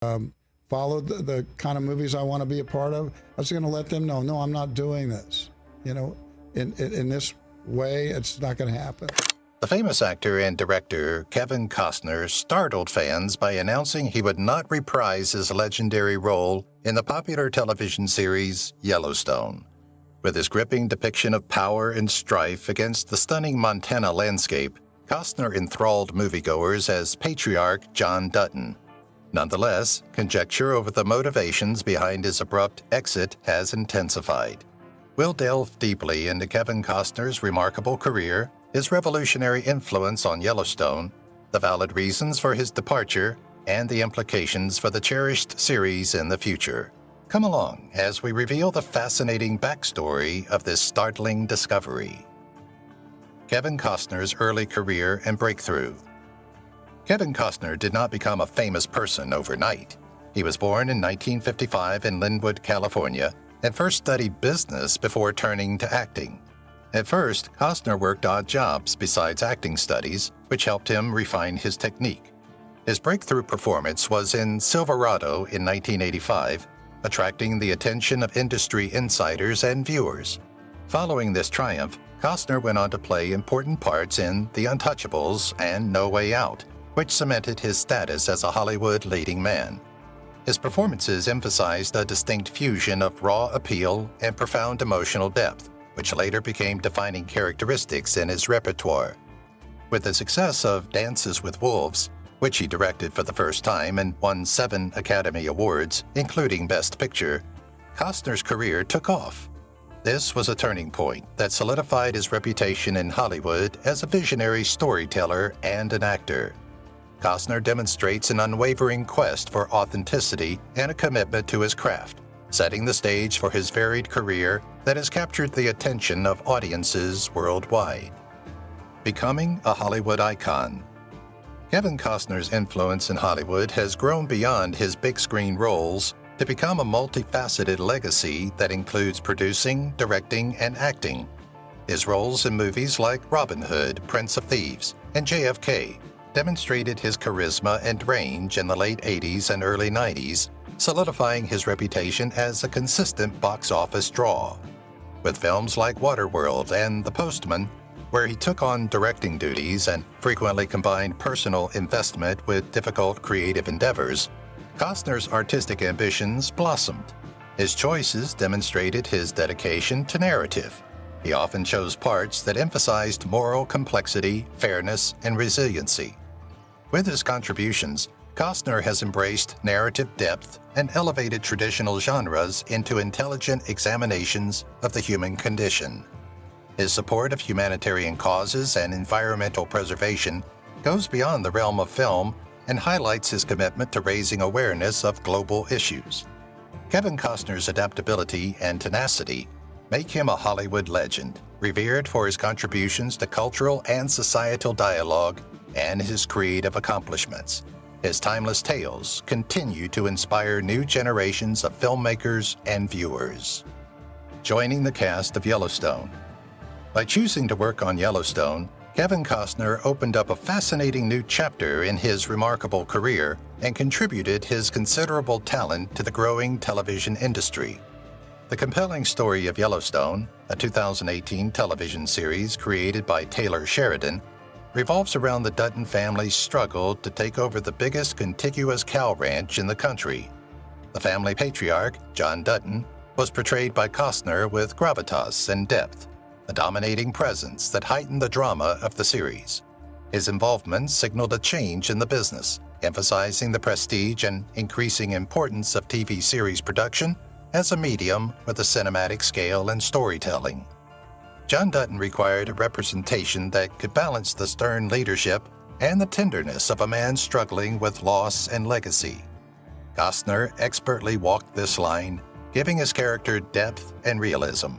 followed the kind of movies I want to be a part of, I was going to let them know, no, I'm not doing this. You know, in this way, it's not going to happen. The famous actor and director Kevin Costner startled fans by announcing he would not reprise his legendary role in the popular television series Yellowstone. With his gripping depiction of power and strife against the stunning Montana landscape, Costner enthralled moviegoers as patriarch John Dutton. Nonetheless, conjecture over the motivations behind his abrupt exit has intensified. We'll delve deeply into Kevin Costner's remarkable career, his revolutionary influence on Yellowstone, the valid reasons for his departure, and the implications for the cherished series in the future. Come along as we reveal the fascinating backstory of this startling discovery. Kevin Costner's early career and breakthrough. Kevin Costner did not become a famous person overnight. He was born in 1955 in Linwood, California, and first studied business before turning to acting. At first, Costner worked odd jobs besides acting studies, which helped him refine his technique. His breakthrough performance was in Silverado in 1985, attracting the attention of industry insiders and viewers. Following this triumph, Costner went on to play important parts in The Untouchables and No Way Out, which cemented his status as a Hollywood leading man. His performances emphasized a distinct fusion of raw appeal and profound emotional depth, which later became defining characteristics in his repertoire. With the success of Dances with Wolves, which he directed for the first time and won 7 Academy Awards, including Best Picture, Costner's career took off. This was a turning point that solidified his reputation in Hollywood as a visionary storyteller and an actor. Costner demonstrates an unwavering quest for authenticity and a commitment to his craft, setting the stage for his varied career that has captured the attention of audiences worldwide. Becoming a Hollywood icon. Kevin Costner's influence in Hollywood has grown beyond his big-screen roles to become a multifaceted legacy that includes producing, directing, and acting. His roles in movies like Robin Hood, Prince of Thieves, and JFK demonstrated his charisma and range in the late 80s and early 90s, solidifying his reputation as a consistent box office draw. With films like Waterworld and The Postman, where he took on directing duties and frequently combined personal investment with difficult creative endeavors, Costner's artistic ambitions blossomed. His choices demonstrated his dedication to narrative. He often chose parts that emphasized moral complexity, fairness, and resiliency. With his contributions, Costner has embraced narrative depth and elevated traditional genres into intelligent examinations of the human condition. His support of humanitarian causes and environmental preservation goes beyond the realm of film and highlights his commitment to raising awareness of global issues. Kevin Costner's adaptability and tenacity make him a Hollywood legend, revered for his contributions to cultural and societal dialogue and his creative accomplishments. His timeless tales continue to inspire new generations of filmmakers and viewers. Joining the cast of Yellowstone. By choosing to work on Yellowstone, Kevin Costner opened up a fascinating new chapter in his remarkable career and contributed his considerable talent to the growing television industry. The compelling story of Yellowstone, a 2018 television series created by Taylor Sheridan, revolves around the Dutton family's struggle to take over the biggest contiguous cow ranch in the country. The family patriarch, John Dutton, was portrayed by Costner with gravitas and depth, a dominating presence that heightened the drama of the series. His involvement signaled a change in the business, emphasizing the prestige and increasing importance of TV series production as a medium with a cinematic scale and storytelling. John Dutton required a representation that could balance the stern leadership and the tenderness of a man struggling with loss and legacy. Costner expertly walked this line, giving his character depth and realism.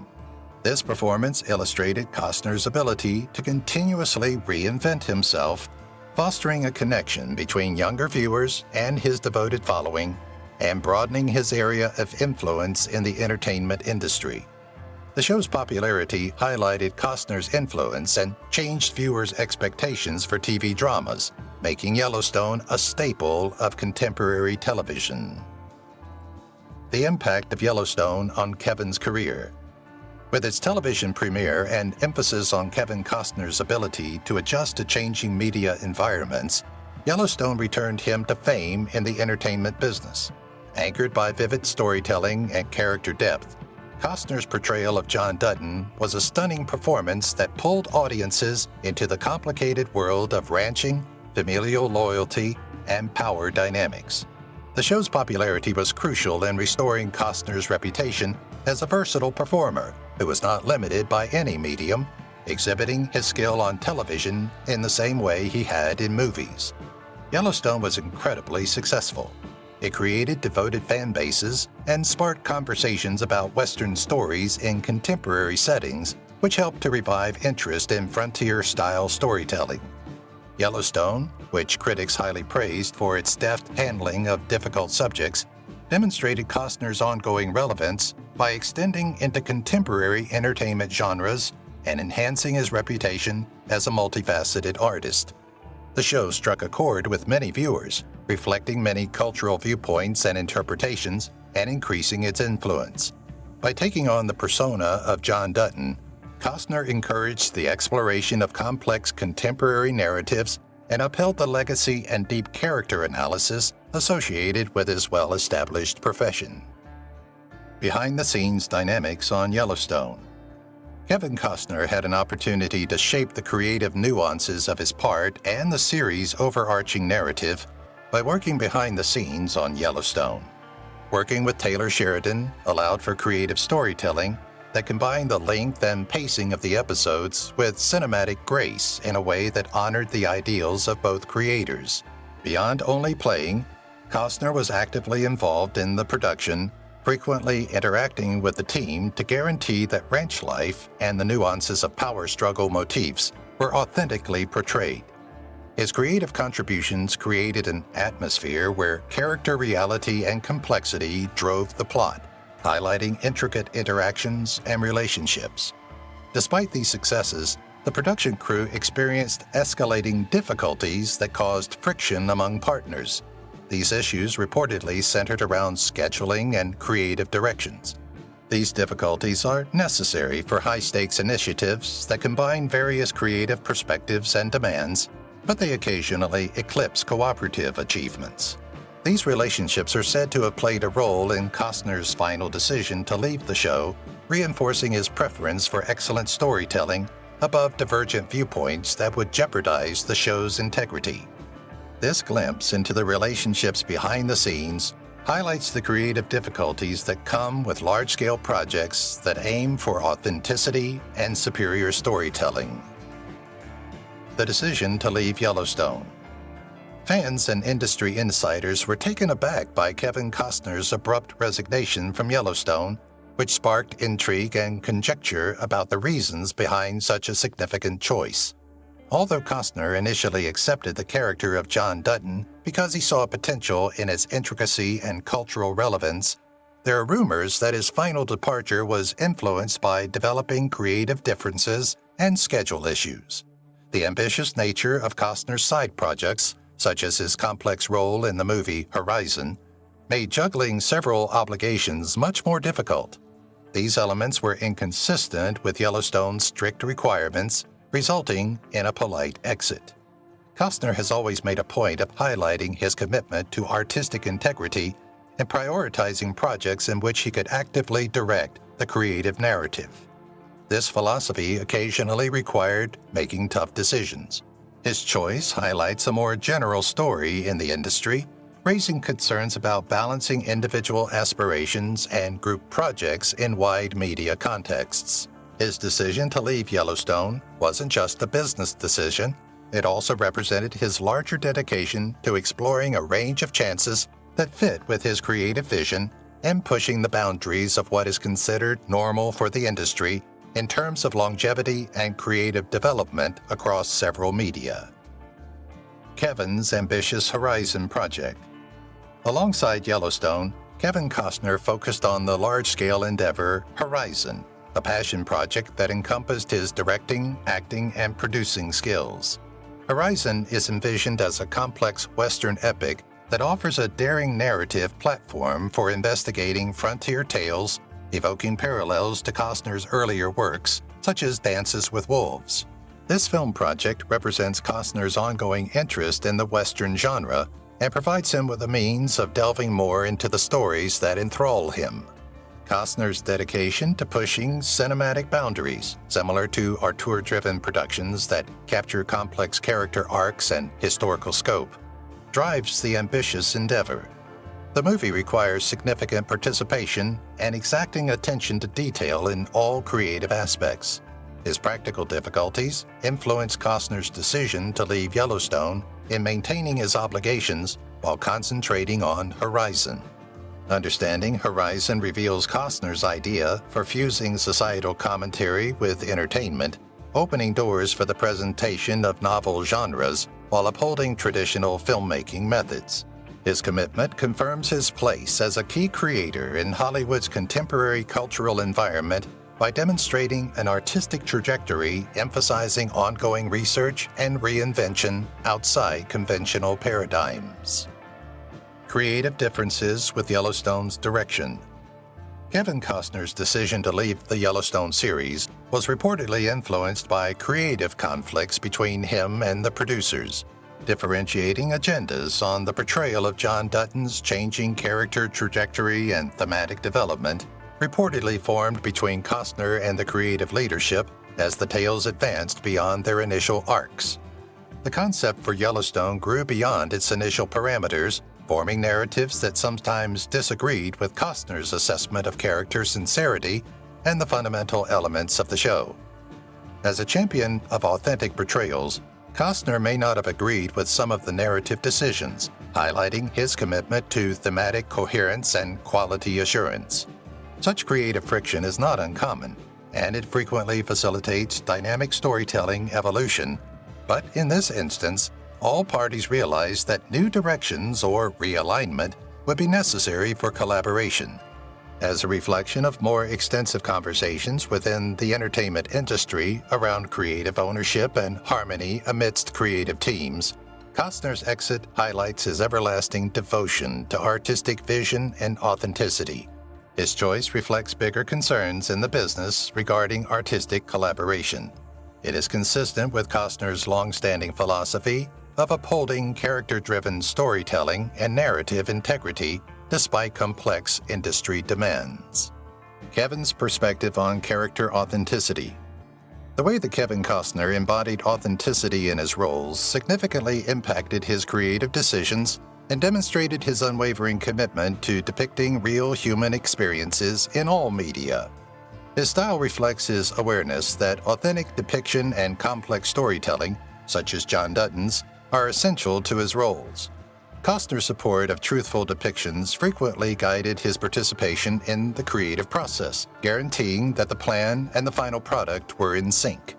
This performance illustrated Costner's ability to continuously reinvent himself, fostering a connection between younger viewers and his devoted following, and broadening his area of influence in the entertainment industry. The show's popularity highlighted Costner's influence and changed viewers' expectations for TV dramas, making Yellowstone a staple of contemporary television. The impact of Yellowstone on Kevin's career. With its television premiere and emphasis on Kevin Costner's ability to adjust to changing media environments, Yellowstone returned him to fame in the entertainment business. Anchored by vivid storytelling and character depth, Costner's portrayal of John Dutton was a stunning performance that pulled audiences into the complicated world of ranching, familial loyalty, and power dynamics. The show's popularity was crucial in restoring Costner's reputation as a versatile performer who was not limited by any medium, exhibiting his skill on television in the same way he had in movies. Yellowstone was incredibly successful. It created devoted fan bases and sparked conversations about Western stories in contemporary settings, which helped to revive interest in frontier-style storytelling. Yellowstone, which critics highly praised for its deft handling of difficult subjects, demonstrated Costner's ongoing relevance by extending into contemporary entertainment genres and enhancing his reputation as a multifaceted artist. The show struck a chord with many viewers, reflecting many cultural viewpoints and interpretations and increasing its influence. By taking on the persona of John Dutton, Costner encouraged the exploration of complex contemporary narratives and upheld the legacy and deep character analysis associated with his well-established profession. Behind-the-scenes dynamics on Yellowstone. Kevin Costner had an opportunity to shape the creative nuances of his part and the series' overarching narrative by working behind the scenes on Yellowstone. Working with Taylor Sheridan allowed for creative storytelling that combined the length and pacing of the episodes with cinematic grace in a way that honored the ideals of both creators. Beyond only playing, Costner was actively involved in the production, frequently interacting with the team to guarantee that ranch life and the nuances of power struggle motifs were authentically portrayed. His creative contributions created an atmosphere where character reality and complexity drove the plot, highlighting intricate interactions and relationships. Despite these successes, the production crew experienced escalating difficulties that caused friction among partners. These issues reportedly centered around scheduling and creative directions. These difficulties are necessary for high-stakes initiatives that combine various creative perspectives and demands, but they occasionally eclipse cooperative achievements. These relationships are said to have played a role in Costner's final decision to leave the show, reinforcing his preference for excellent storytelling above divergent viewpoints that would jeopardize the show's integrity. This glimpse into the relationships behind the scenes highlights the creative difficulties that come with large-scale projects that aim for authenticity and superior storytelling. The decision to leave Yellowstone. Fans and industry insiders were taken aback by Kevin Costner's abrupt resignation from Yellowstone, which sparked intrigue and conjecture about the reasons behind such a significant choice. Although Costner initially accepted the character of John Dutton because he saw potential in its intricacy and cultural relevance, there are rumors that his final departure was influenced by developing creative differences and schedule issues. The ambitious nature of Costner's side projects, such as his complex role in the movie Horizon, made juggling several obligations much more difficult. These elements were inconsistent with Yellowstone's strict requirements, resulting in a polite exit. Costner has always made a point of highlighting his commitment to artistic integrity and prioritizing projects in which he could actively direct the creative narrative. This philosophy occasionally required making tough decisions. His choice highlights a more general story in the industry, raising concerns about balancing individual aspirations and group projects in wide media contexts. His decision to leave Yellowstone wasn't just a business decision, it also represented his larger dedication to exploring a range of chances that fit with his creative vision and pushing the boundaries of what is considered normal for the industry in terms of longevity and creative development across several media. Kevin's ambitious Horizon project. Alongside Yellowstone, Kevin Costner focused on the large-scale endeavor Horizon, a passion project that encompassed his directing, acting, and producing skills. Horizon is envisioned as a complex Western epic that offers a daring narrative platform for investigating frontier tales, evoking parallels to Costner's earlier works, such as Dances with Wolves. This film project represents Costner's ongoing interest in the Western genre and provides him with a means of delving more into the stories that enthrall him. Costner's dedication to pushing cinematic boundaries, similar to auteur-driven productions that capture complex character arcs and historical scope, drives the ambitious endeavor. The movie requires significant participation and exacting attention to detail in all creative aspects. His practical difficulties influence Costner's decision to leave Yellowstone in maintaining his obligations while concentrating on Horizon. Understanding Horizon reveals Costner's idea for fusing societal commentary with entertainment, opening doors for the presentation of novel genres while upholding traditional filmmaking methods. His commitment confirms his place as a key creator in Hollywood's contemporary cultural environment by demonstrating an artistic trajectory emphasizing ongoing research and reinvention outside conventional paradigms. Creative differences with Yellowstone's direction. Kevin Costner's decision to leave the Yellowstone series was reportedly influenced by creative conflicts between him and the producers, differentiating agendas on the portrayal of John Dutton's changing character trajectory and thematic development, reportedly formed between Costner and the creative leadership as the tales advanced beyond their initial arcs. The concept for Yellowstone grew beyond its initial parameters, forming narratives that sometimes disagreed with Costner's assessment of character sincerity and the fundamental elements of the show. As a champion of authentic portrayals, Costner may not have agreed with some of the narrative decisions, highlighting his commitment to thematic coherence and quality assurance. Such creative friction is not uncommon, and it frequently facilitates dynamic storytelling evolution, but in this instance, all parties realized that new directions or realignment would be necessary for collaboration. As a reflection of more extensive conversations within the entertainment industry around creative ownership and harmony amidst creative teams, Costner's exit highlights his everlasting devotion to artistic vision and authenticity. His choice reflects bigger concerns in the business regarding artistic collaboration. It is consistent with Costner's long-standing philosophy of upholding character-driven storytelling and narrative integrity despite complex industry demands. Kevin's perspective on character authenticity. The way that Kevin Costner embodied authenticity in his roles significantly impacted his creative decisions and demonstrated his unwavering commitment to depicting real human experiences in all media. His style reflects his awareness that authentic depiction and complex storytelling, such as John Dutton's, are essential to his roles. Costner's support of truthful depictions frequently guided his participation in the creative process, guaranteeing that the plan and the final product were in sync.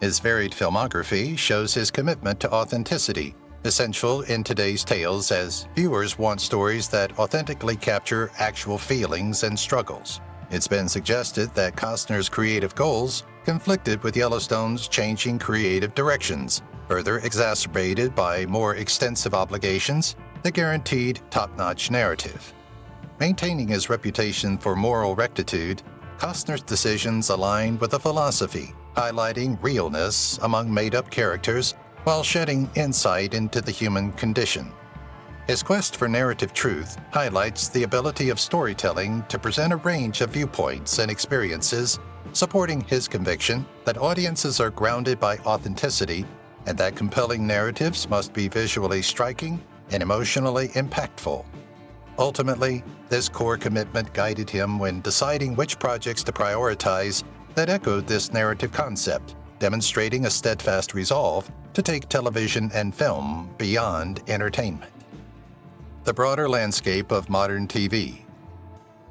His varied filmography shows his commitment to authenticity, essential in today's tales as viewers want stories that authentically capture actual feelings and struggles. It's been suggested that Costner's creative goals conflicted with Yellowstone's changing creative directions, further exacerbated by more extensive obligations that guaranteed top-notch narrative. Maintaining his reputation for moral rectitude, Costner's decisions aligned with a philosophy, highlighting realness among made-up characters while shedding insight into the human condition. His quest for narrative truth highlights the ability of storytelling to present a range of viewpoints and experiences, supporting his conviction that audiences are grounded by authenticity and that compelling narratives must be visually striking and emotionally impactful. Ultimately, this core commitment guided him when deciding which projects to prioritize that echoed this narrative concept, demonstrating a steadfast resolve to take television and film beyond entertainment. The broader landscape of modern TV.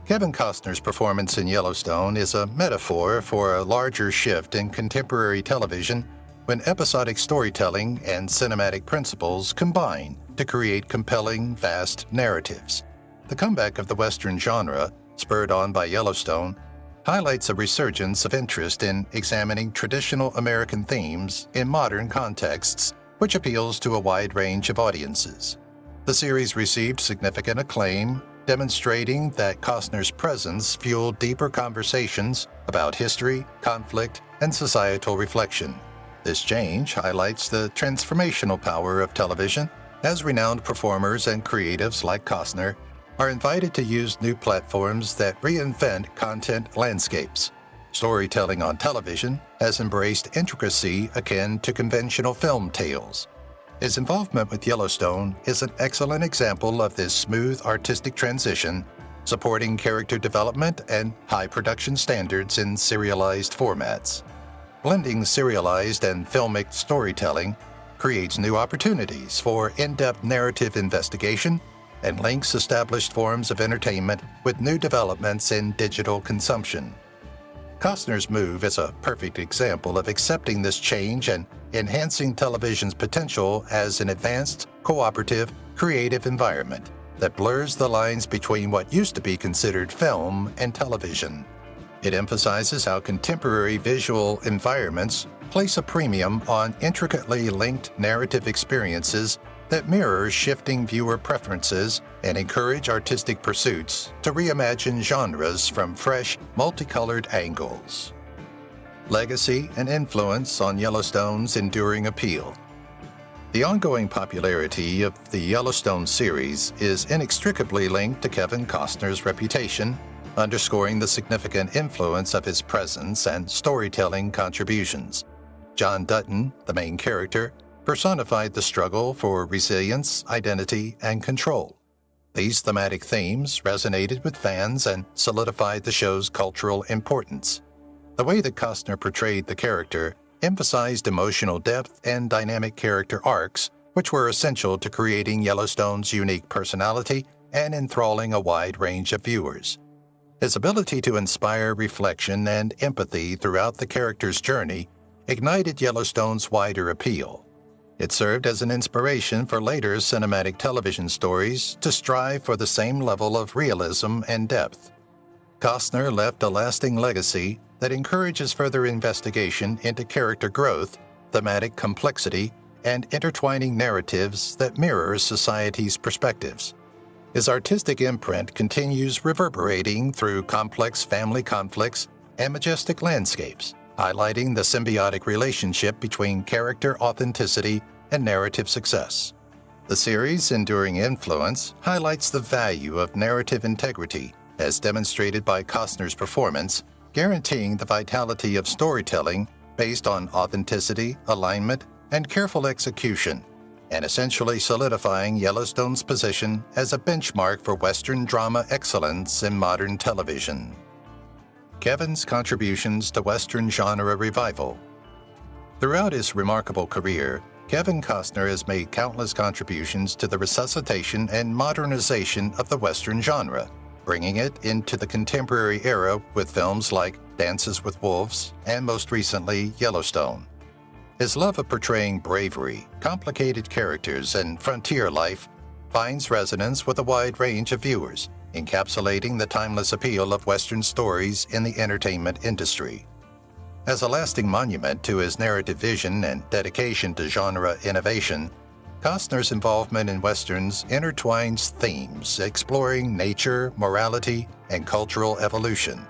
Kevin Costner's performance in Yellowstone is a metaphor for a larger shift in contemporary television when episodic storytelling and cinematic principles combine to create compelling, vast narratives. The comeback of the Western genre, spurred on by Yellowstone, highlights a resurgence of interest in examining traditional American themes in modern contexts which appeals to a wide range of audiences. The series received significant acclaim, demonstrating that Costner's presence fueled deeper conversations about history, conflict, and societal reflection. This change highlights the transformational power of television, as renowned performers and creatives like Costner are invited to use new platforms that reinvent content landscapes. Storytelling on television has embraced intricacy akin to conventional film tales. His involvement with Yellowstone is an excellent example of this smooth artistic transition, supporting character development and high production standards in serialized formats. Blending serialized and filmic storytelling creates new opportunities for in-depth narrative investigation and links established forms of entertainment with new developments in digital consumption. Costner's move is a perfect example of accepting this change and enhancing television's potential as an advanced, cooperative, creative environment that blurs the lines between what used to be considered film and television. It emphasizes how contemporary visual environments place a premium on intricately linked narrative experiences that mirror shifting viewer preferences and encourage artistic pursuits to reimagine genres from fresh, multicolored angles. Legacy and influence on Yellowstone's enduring appeal. The ongoing popularity of the Yellowstone series is inextricably linked to Kevin Costner's reputation, underscoring the significant influence of his presence and storytelling contributions. John Dutton, the main character, personified the struggle for resilience, identity, and control. These thematic themes resonated with fans and solidified the show's cultural importance. The way that Costner portrayed the character emphasized emotional depth and dynamic character arcs, which were essential to creating Yellowstone's unique personality and enthralling a wide range of viewers. His ability to inspire reflection and empathy throughout the character's journey ignited Yellowstone's wider appeal. It served as an inspiration for later cinematic television stories to strive for the same level of realism and depth. Costner left a lasting legacy that encourages further investigation into character growth, thematic complexity, and intertwining narratives that mirror society's perspectives. His artistic imprint continues reverberating through complex family conflicts and majestic landscapes, highlighting the symbiotic relationship between character authenticity and narrative success. The series' enduring influence highlights the value of narrative integrity, as demonstrated by Costner's performance, guaranteeing the vitality of storytelling based on authenticity, alignment, and careful execution, and essentially solidifying Yellowstone's position as a benchmark for Western drama excellence in modern television. Kevin's contributions to Western genre revival. Throughout his remarkable career, Kevin Costner has made countless contributions to the resuscitation and modernization of the Western genre, bringing it into the contemporary era with films like Dances with Wolves and most recently Yellowstone. His love of portraying bravery, complicated characters, and frontier life finds resonance with a wide range of viewers, encapsulating the timeless appeal of Western stories in the entertainment industry. As a lasting monument to his narrative vision and dedication to genre innovation, Costner's involvement in Westerns intertwines themes exploring nature, morality, and cultural evolution.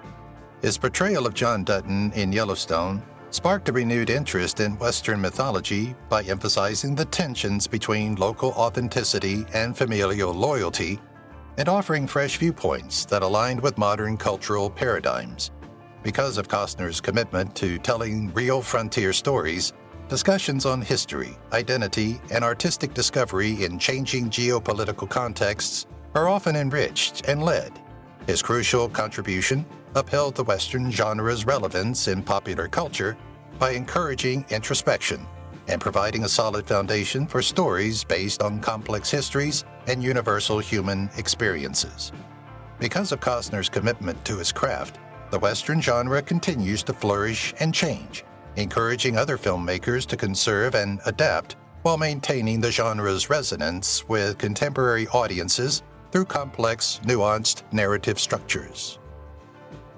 His portrayal of John Dutton in Yellowstone sparked a renewed interest in Western mythology by emphasizing the tensions between local authenticity and familial loyalty, and offering fresh viewpoints that aligned with modern cultural paradigms. Because of Costner's commitment to telling real frontier stories, discussions on history, identity, and artistic discovery in changing geopolitical contexts are often enriched and led. His crucial contribution upheld the Western genre's relevance in popular culture by encouraging introspection and providing a solid foundation for stories based on complex histories and universal human experiences. Because of Costner's commitment to his craft, the Western genre continues to flourish and change, encouraging other filmmakers to conserve and adapt while maintaining the genre's resonance with contemporary audiences through complex, nuanced narrative structures.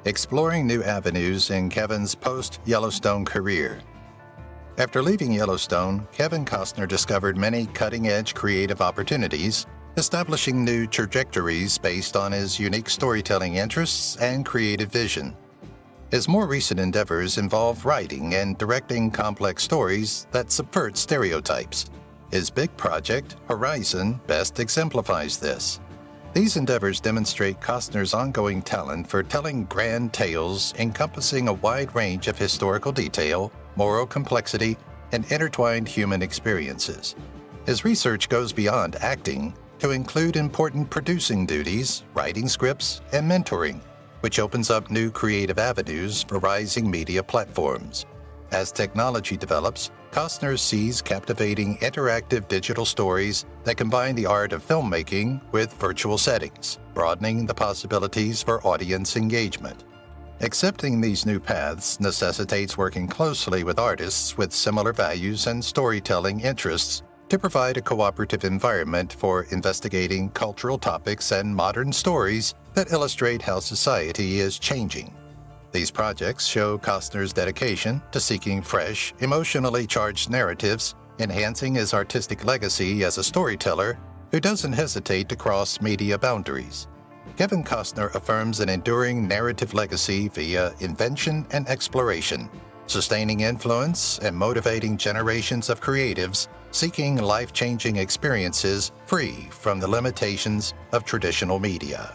Exploring new avenues in Kevin's post-Yellowstone career. After leaving Yellowstone, Kevin Costner discovered many cutting-edge creative opportunities, establishing new trajectories based on his unique storytelling interests and creative vision. His more recent endeavors involve writing and directing complex stories that subvert stereotypes. His big project, Horizon, best exemplifies this. These endeavors demonstrate Costner's ongoing talent for telling grand tales encompassing a wide range of historical detail, moral complexity, and intertwined human experiences. His research goes beyond acting to include important producing duties, writing scripts, and mentoring, which opens up new creative avenues for rising media platforms. As technology develops, Costner sees captivating interactive digital stories that combine the art of filmmaking with virtual settings, broadening the possibilities for audience engagement. Accepting these new paths necessitates working closely with artists with similar values and storytelling interests to provide a cooperative environment for investigating cultural topics and modern stories that illustrate how society is changing. These projects show Costner's dedication to seeking fresh, emotionally charged narratives, enhancing his artistic legacy as a storyteller who doesn't hesitate to cross media boundaries. Kevin Costner affirms an enduring narrative legacy via invention and exploration, sustaining influence and motivating generations of creatives seeking life-changing experiences free from the limitations of traditional media.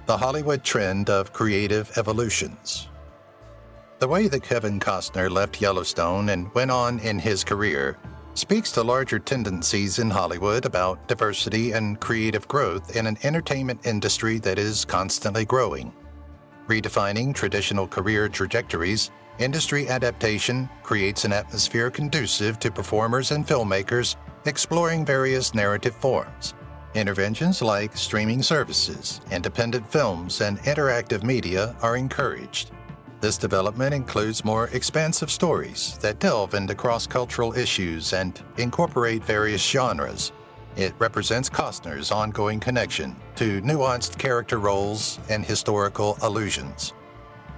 The Hollywood trend of creative evolutions. The way that Kevin Costner left Yellowstone and went on in his career speaks to larger tendencies in Hollywood about diversity and creative growth in an entertainment industry that is constantly growing. Redefining traditional career trajectories, industry adaptation creates an atmosphere conducive to performers and filmmakers exploring various narrative forms. Interventions like streaming services, independent films, and interactive media are encouraged. This development includes more expansive stories that delve into cross-cultural issues and incorporate various genres. It represents Costner's ongoing connection to nuanced character roles and historical allusions.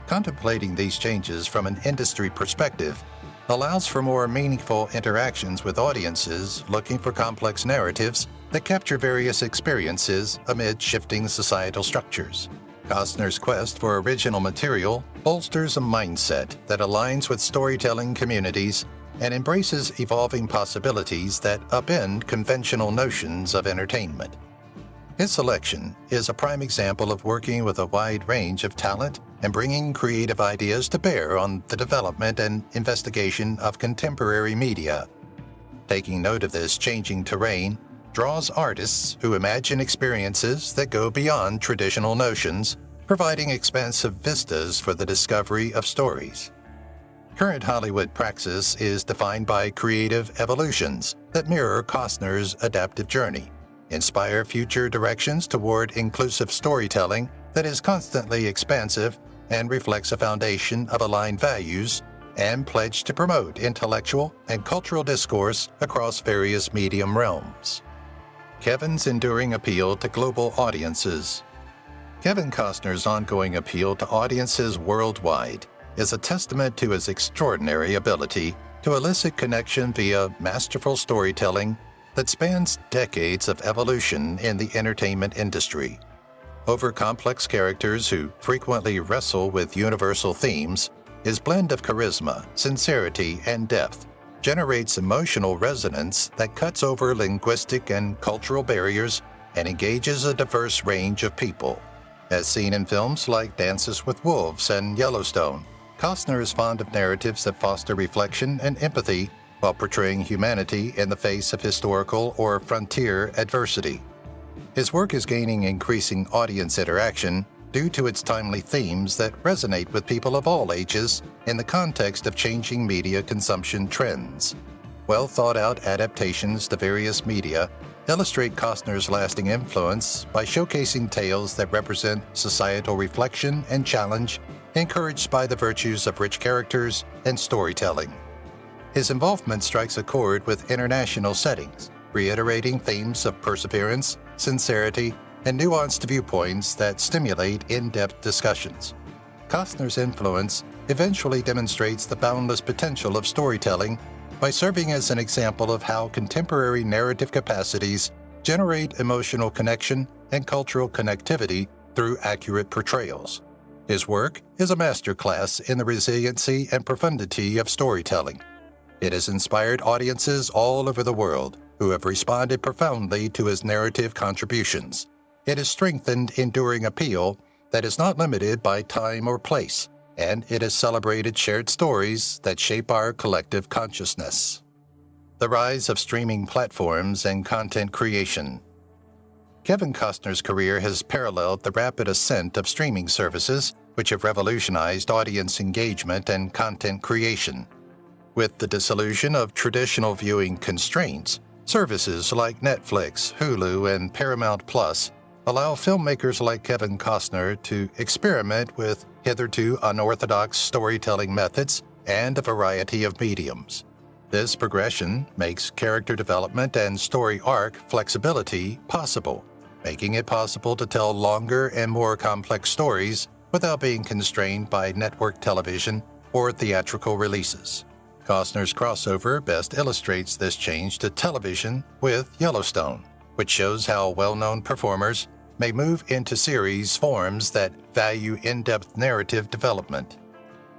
Contemplating these changes from an industry perspective allows for more meaningful interactions with audiences looking for complex narratives that capture various experiences amid shifting societal structures. Costner's quest for original material bolsters a mindset that aligns with storytelling communities and embraces evolving possibilities that upend conventional notions of entertainment. His selection is a prime example of working with a wide range of talent and bringing creative ideas to bear on the development and investigation of contemporary media. Taking note of this changing terrain draws artists who imagine experiences that go beyond traditional notions, providing expansive vistas for the discovery of stories. Current Hollywood praxis is defined by creative evolutions that mirror Costner's adaptive journey, inspire future directions toward inclusive storytelling that is constantly expansive and reflects a foundation of aligned values, and pledge to promote intellectual and cultural discourse across various medium realms. Kevin's enduring appeal to global audiences. Kevin Costner's ongoing appeal to audiences worldwide is a testament to his extraordinary ability to elicit connection via masterful storytelling that spans decades of evolution in the entertainment industry. Over complex characters who frequently wrestle with universal themes, his blend of charisma, sincerity, and depth generates emotional resonance that cuts over linguistic and cultural barriers and engages a diverse range of people. As seen in films like Dances with Wolves and Yellowstone, Costner is fond of narratives that foster reflection and empathy while portraying humanity in the face of historical or frontier adversity. His work is gaining increasing audience interaction due to its timely themes that resonate with people of all ages in the context of changing media consumption trends. Well-thought-out adaptations to various media illustrate Costner's lasting influence by showcasing tales that represent societal reflection and challenge, encouraged by the virtues of rich characters and storytelling. His involvement strikes a chord with international settings, reiterating themes of perseverance, sincerity, and nuanced viewpoints that stimulate in-depth discussions. Costner's influence eventually demonstrates the boundless potential of storytelling by serving as an example of how contemporary narrative capacities generate emotional connection and cultural connectivity through accurate portrayals. His work is a masterclass in the resiliency and profundity of storytelling. It has inspired audiences all over the world who have responded profoundly to his narrative contributions. It has strengthened enduring appeal that is not limited by time or place, and it has celebrated shared stories that shape our collective consciousness. The rise of streaming platforms and content creation. Kevin Costner's career has paralleled the rapid ascent of streaming services, which have revolutionized audience engagement and content creation. With the dissolution of traditional viewing constraints, services like Netflix, Hulu, and Paramount Plus allow filmmakers like Kevin Costner to experiment with hitherto unorthodox storytelling methods and a variety of mediums. This progression makes character development and story arc flexibility possible, making it possible to tell longer and more complex stories without being constrained by network television or theatrical releases. Costner's crossover best illustrates this change to television with Yellowstone, which shows how well-known performers may move into series forms that value in-depth narrative development.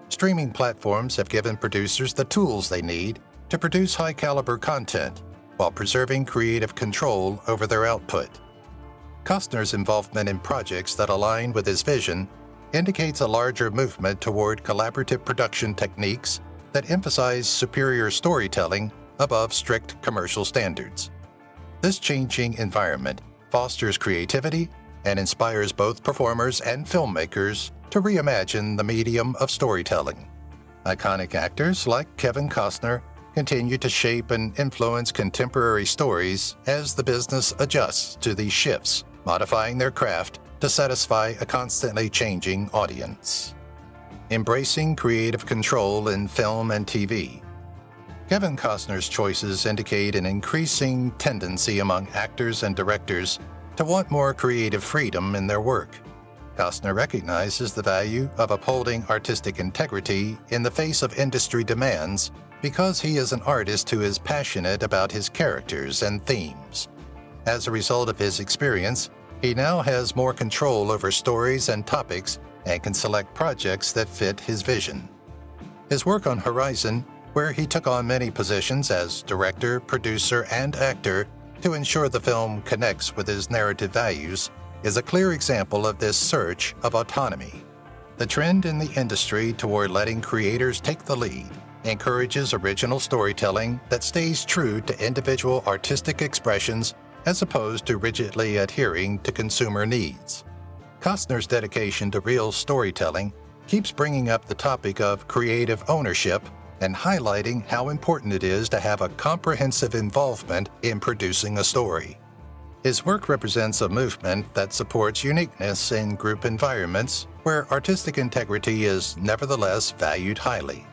Streaming platforms have given producers the tools they need to produce high-caliber content while preserving creative control over their output. Costner's involvement in projects that align with his vision indicates a larger movement toward collaborative production techniques that emphasize superior storytelling above strict commercial standards. This changing environment fosters creativity and inspires both performers and filmmakers to reimagine the medium of storytelling. Iconic actors like Kevin Costner continue to shape and influence contemporary stories as the business adjusts to these shifts, modifying their craft to satisfy a constantly changing audience. Embracing creative control in film and TV. Kevin Costner's choices indicate an increasing tendency among actors and directors to want more creative freedom in their work. Costner recognizes the value of upholding artistic integrity in the face of industry demands because he is an artist who is passionate about his characters and themes. As a result of his experience, he now has more control over stories and topics and can select projects that fit his vision. His work on Horizon, where he took on many positions as director, producer, and actor to ensure the film connects with his narrative values, is a clear example of this search of autonomy. The trend in the industry toward letting creators take the lead encourages original storytelling that stays true to individual artistic expressions as opposed to rigidly adhering to consumer needs. Costner's dedication to real storytelling keeps bringing up the topic of creative ownership and highlighting how important it is to have a comprehensive involvement in producing a story. His work represents a movement that supports uniqueness in group environments where artistic integrity is nevertheless valued highly.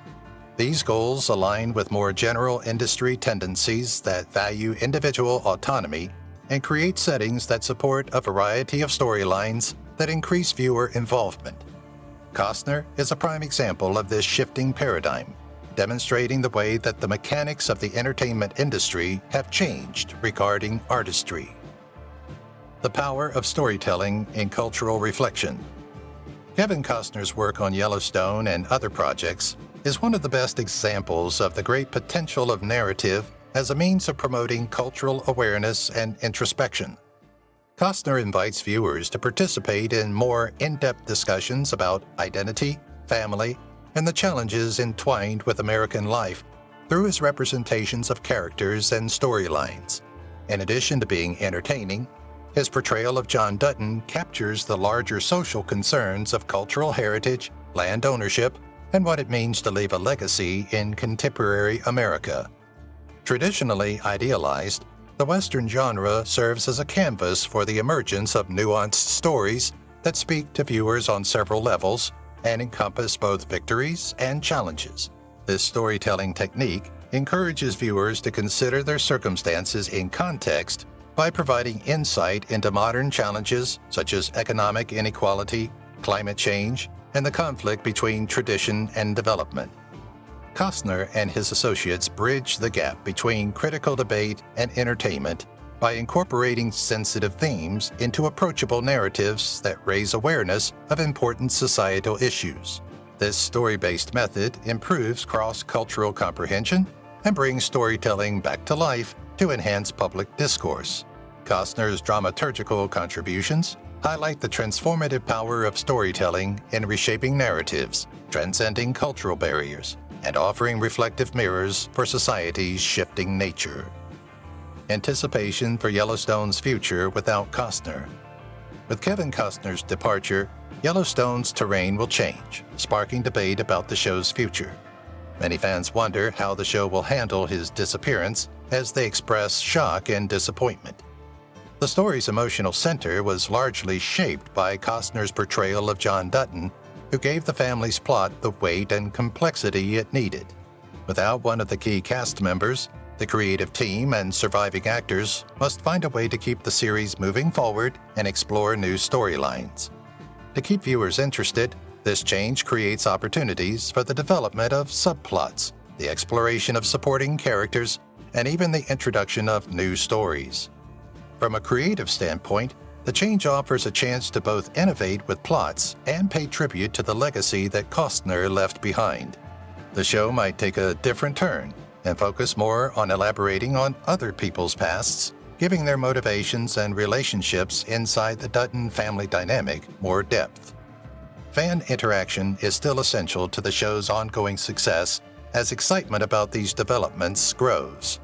These goals align with more general industry tendencies that value individual autonomy and create settings that support a variety of storylines that increase viewer involvement. Costner is a prime example of this shifting paradigm, demonstrating the way that the mechanics of the entertainment industry have changed regarding artistry. The power of storytelling in cultural reflection. Kevin Costner's work on Yellowstone and other projects is one of the best examples of the great potential of narrative as a means of promoting cultural awareness and introspection. Costner invites viewers to participate in more in-depth discussions about identity, family, and the challenges entwined with American life through his representations of characters and storylines. In addition to being entertaining, his portrayal of John Dutton captures the larger social concerns of cultural heritage, land ownership, and what it means to leave a legacy in contemporary America. Traditionally idealized, the Western genre serves as a canvas for the emergence of nuanced stories that speak to viewers on several levels and encompass both victories and challenges. This storytelling technique encourages viewers to consider their circumstances in context by providing insight into modern challenges such as economic inequality, climate change, and the conflict between tradition and development. Costner and his associates bridge the gap between critical debate and entertainment by incorporating sensitive themes into approachable narratives that raise awareness of important societal issues. This story-based method improves cross-cultural comprehension and brings storytelling back to life to enhance public discourse. Costner's dramaturgical contributions highlight the transformative power of storytelling in reshaping narratives, transcending cultural barriers, and offering reflective mirrors for society's shifting nature. Anticipation for Yellowstone's future without Costner. With Kevin Costner's departure, Yellowstone's terrain will change, sparking debate about the show's future. Many fans wonder how the show will handle his disappearance as they express shock and disappointment. The story's emotional center was largely shaped by Costner's portrayal of John Dutton, who gave the family's plot the weight and complexity it needed. Without one of the key cast members, the creative team and surviving actors must find a way to keep the series moving forward and explore new storylines. To keep viewers interested, this change creates opportunities for the development of subplots, the exploration of supporting characters, and even the introduction of new stories. From a creative standpoint, the change offers a chance to both innovate with plots and pay tribute to the legacy that Costner left behind. The show might take a different turn and focus more on elaborating on other people's pasts, giving their motivations and relationships inside the Dutton family dynamic more depth. Fan interaction is still essential to the show's ongoing success as excitement about these developments grows.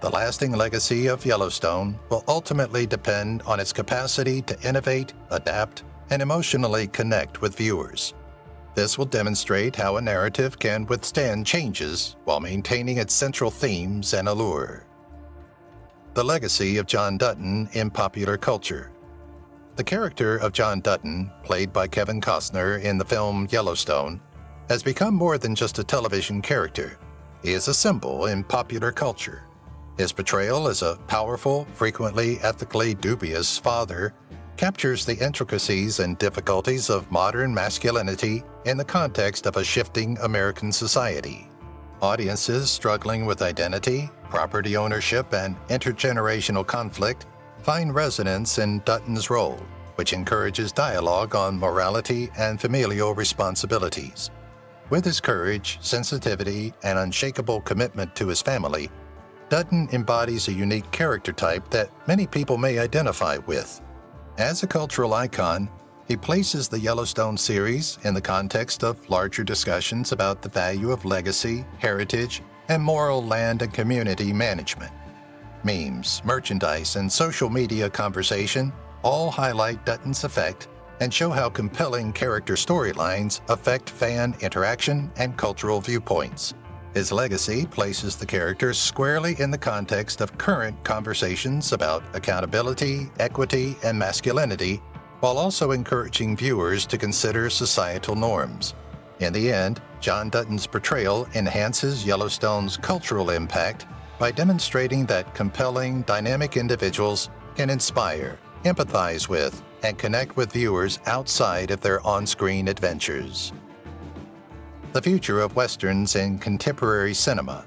The lasting legacy of Yellowstone will ultimately depend on its capacity to innovate, adapt, and emotionally connect with viewers. This will demonstrate how a narrative can withstand changes while maintaining its central themes and allure. The legacy of John Dutton in popular culture. The character of John Dutton, played by Kevin Costner in the film Yellowstone, has become more than just a television character. He is a symbol in popular culture. His portrayal as a powerful, frequently ethically dubious father captures the intricacies and difficulties of modern masculinity in the context of a shifting American society. Audiences struggling with identity, property ownership, and intergenerational conflict find resonance in Dutton's role, which encourages dialogue on morality and familial responsibilities. With his courage, sensitivity, and unshakable commitment to his family, Dutton embodies a unique character type that many people may identify with. As a cultural icon, he places the Yellowstone series in the context of larger discussions about the value of legacy, heritage, and moral land and community management. Memes, merchandise, and social media conversation all highlight Dutton's effect and show how compelling character storylines affect fan interaction and cultural viewpoints. His legacy places the character squarely in the context of current conversations about accountability, equity, and masculinity, while also encouraging viewers to consider societal norms. In the end, John Dutton's portrayal enhances Yellowstone's cultural impact by demonstrating that compelling, dynamic individuals can inspire, empathize with, and connect with viewers outside of their on-screen adventures. The future of Westerns in contemporary cinema.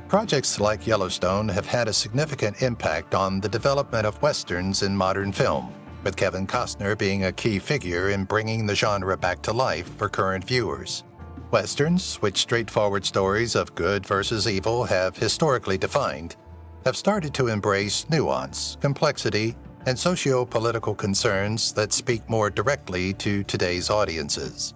Projects like Yellowstone have had a significant impact on the development of Westerns in modern film, with Kevin Costner being a key figure in bringing the genre back to life for current viewers. Westerns, which straightforward stories of good versus evil have historically defined, have started to embrace nuance, complexity, and socio-political concerns that speak more directly to today's audiences.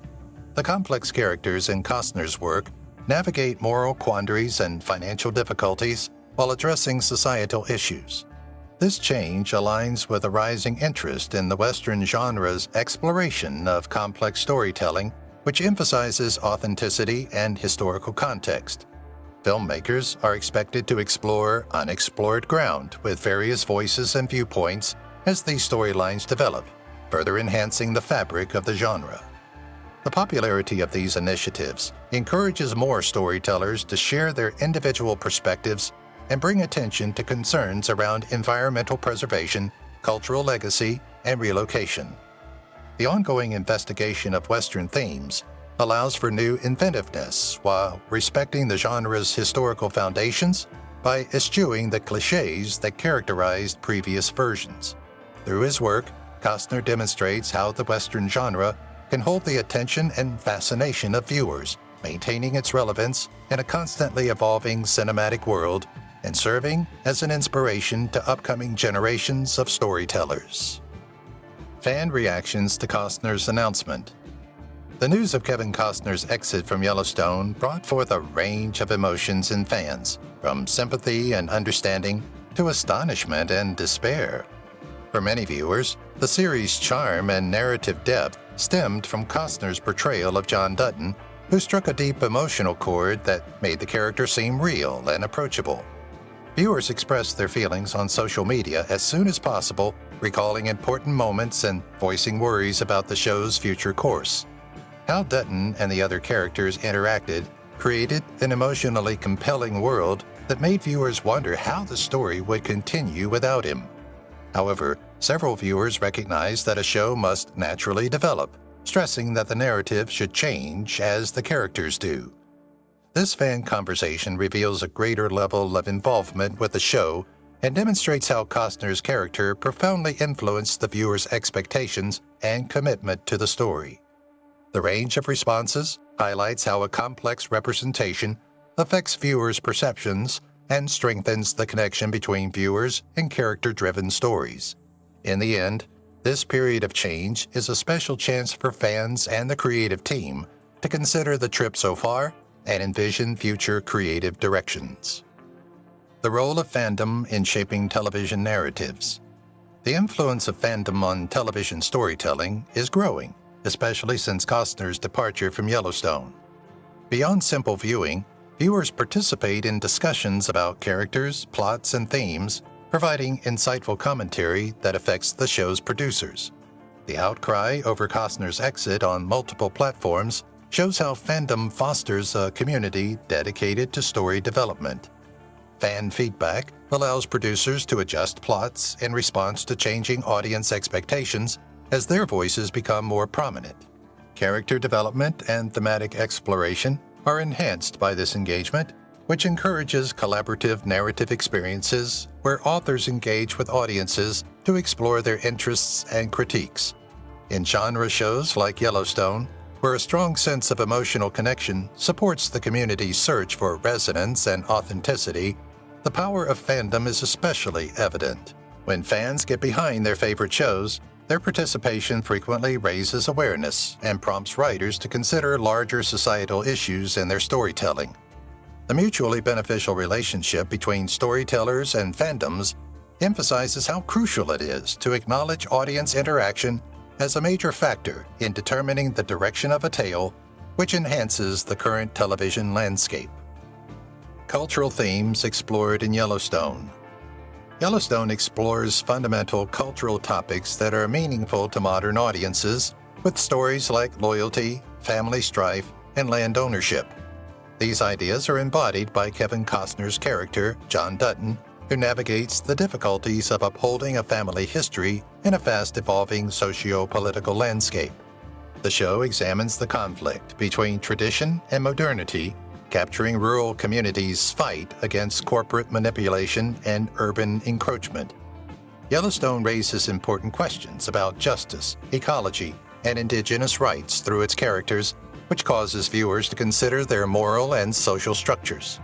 The complex characters in Costner's work navigate moral quandaries and financial difficulties while addressing societal issues. This change aligns with a rising interest in the Western genre's exploration of complex storytelling, which emphasizes authenticity and historical context. Filmmakers are expected to explore unexplored ground with various voices and viewpoints as these storylines develop, further enhancing the fabric of the genre. The popularity of these initiatives encourages more storytellers to share their individual perspectives and bring attention to concerns around environmental preservation, cultural legacy, and relocation. The ongoing investigation of Western themes allows for new inventiveness while respecting the genre's historical foundations by eschewing the cliches that characterized previous versions. Through his work, Costner demonstrates how the Western genre can hold the attention and fascination of viewers, maintaining its relevance in a constantly evolving cinematic world and serving as an inspiration to upcoming generations of storytellers. Fan reactions to Costner's announcement. The news of Kevin Costner's exit from Yellowstone brought forth a range of emotions in fans, from sympathy and understanding to astonishment and despair. For many viewers, the series' charm and narrative depth stemmed from Costner's portrayal of John Dutton, who struck a deep emotional chord that made the character seem real and approachable. Viewers expressed their feelings on social media as soon as possible, recalling important moments and voicing worries about the show's future course. How Dutton and the other characters interacted created an emotionally compelling world that made viewers wonder how the story would continue without him. However, several viewers recognized that a show must naturally develop, stressing that the narrative should change as the characters do. This fan conversation reveals a greater level of involvement with the show and demonstrates how Costner's character profoundly influenced the viewer's expectations and commitment to the story. The range of responses highlights how a complex representation affects viewers' perceptions and strengthens the connection between viewers and character-driven stories. In the end, this period of change is a special chance for fans and the creative team to consider the trip so far and envision future creative directions. The role of fandom in shaping television narratives. The influence of fandom on television storytelling is growing, especially since Costner's departure from Yellowstone. Beyond simple viewing, viewers participate in discussions about characters, plots, and themes, providing insightful commentary that affects the show's producers. The outcry over Costner's exit on multiple platforms shows how fandom fosters a community dedicated to story development. Fan feedback allows producers to adjust plots in response to changing audience expectations as their voices become more prominent. Character development and thematic exploration are enhanced by this engagement, which encourages collaborative narrative experiences where authors engage with audiences to explore their interests and critiques. In genre shows like Yellowstone, where a strong sense of emotional connection supports the community's search for resonance and authenticity, the power of fandom is especially evident. When fans get behind their favorite shows, their participation frequently raises awareness and prompts writers to consider larger societal issues in their storytelling. The mutually beneficial relationship between storytellers and fandoms emphasizes how crucial it is to acknowledge audience interaction as a major factor in determining the direction of a tale, which enhances the current television landscape. Cultural themes explored in Yellowstone. Yellowstone explores fundamental cultural topics that are meaningful to modern audiences, with stories like loyalty, family strife, and land ownership. These ideas are embodied by Kevin Costner's character, John Dutton, who navigates the difficulties of upholding a family history in a fast-evolving socio-political landscape. The show examines the conflict between tradition and modernity, capturing rural communities' fight against corporate manipulation and urban encroachment. Yellowstone raises important questions about justice, ecology, and indigenous rights through its characters, which causes viewers to consider their moral and social structures.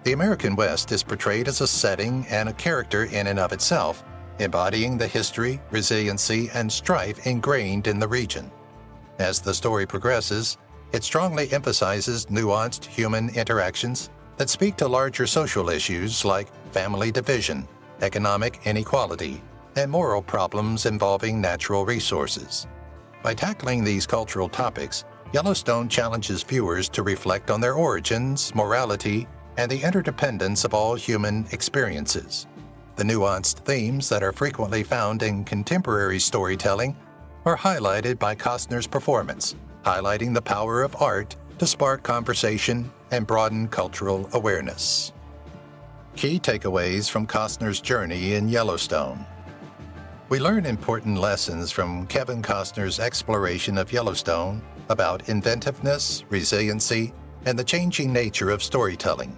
The American West is portrayed as a setting and a character in and of itself, embodying the history, resiliency, and strife ingrained in the region. As the story progresses, it strongly emphasizes nuanced human interactions that speak to larger social issues like family division, economic inequality, and moral problems involving natural resources. By tackling these cultural topics, Yellowstone challenges viewers to reflect on their origins, morality, and the interdependence of all human experiences. The nuanced themes that are frequently found in contemporary storytelling are highlighted by Costner's performance, highlighting the power of art to spark conversation and broaden cultural awareness. Key takeaways from Costner's journey in Yellowstone. We learn important lessons from Kevin Costner's exploration of Yellowstone about inventiveness, resiliency, and the changing nature of storytelling.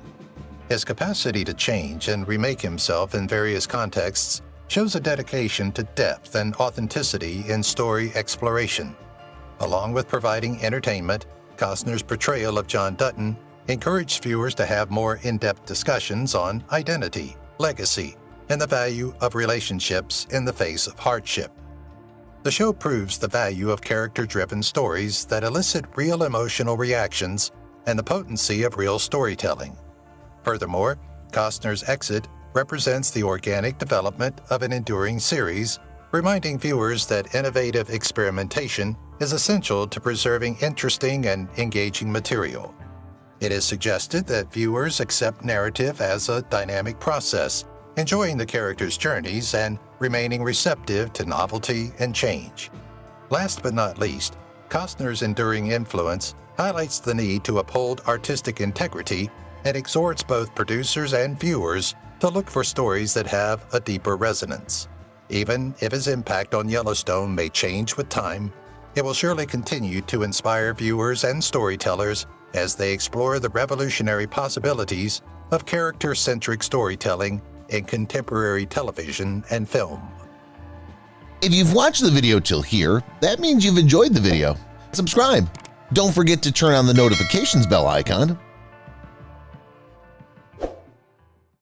His capacity to change and remake himself in various contexts shows a dedication to depth and authenticity in story exploration. Along with providing entertainment, Costner's portrayal of John Dutton encouraged viewers to have more in-depth discussions on identity, legacy, and the value of relationships in the face of hardship. The show proves the value of character-driven stories that elicit real emotional reactions and the potency of real storytelling. Furthermore, Costner's exit represents the organic development of an enduring series, reminding viewers that innovative experimentation is essential to preserving interesting and engaging material. It is suggested that viewers accept narrative as a dynamic process, enjoying the characters' journeys and remaining receptive to novelty and change. Last but not least, Costner's enduring influence highlights the need to uphold artistic integrity and exhorts both producers and viewers to look for stories that have a deeper resonance. Even if his impact on Yellowstone may change with time, it will surely continue to inspire viewers and storytellers as they explore the revolutionary possibilities of character-centric storytelling in contemporary television and film. If you've watched the video till here, that means you've enjoyed the video. Subscribe. Don't forget to turn on the notifications bell icon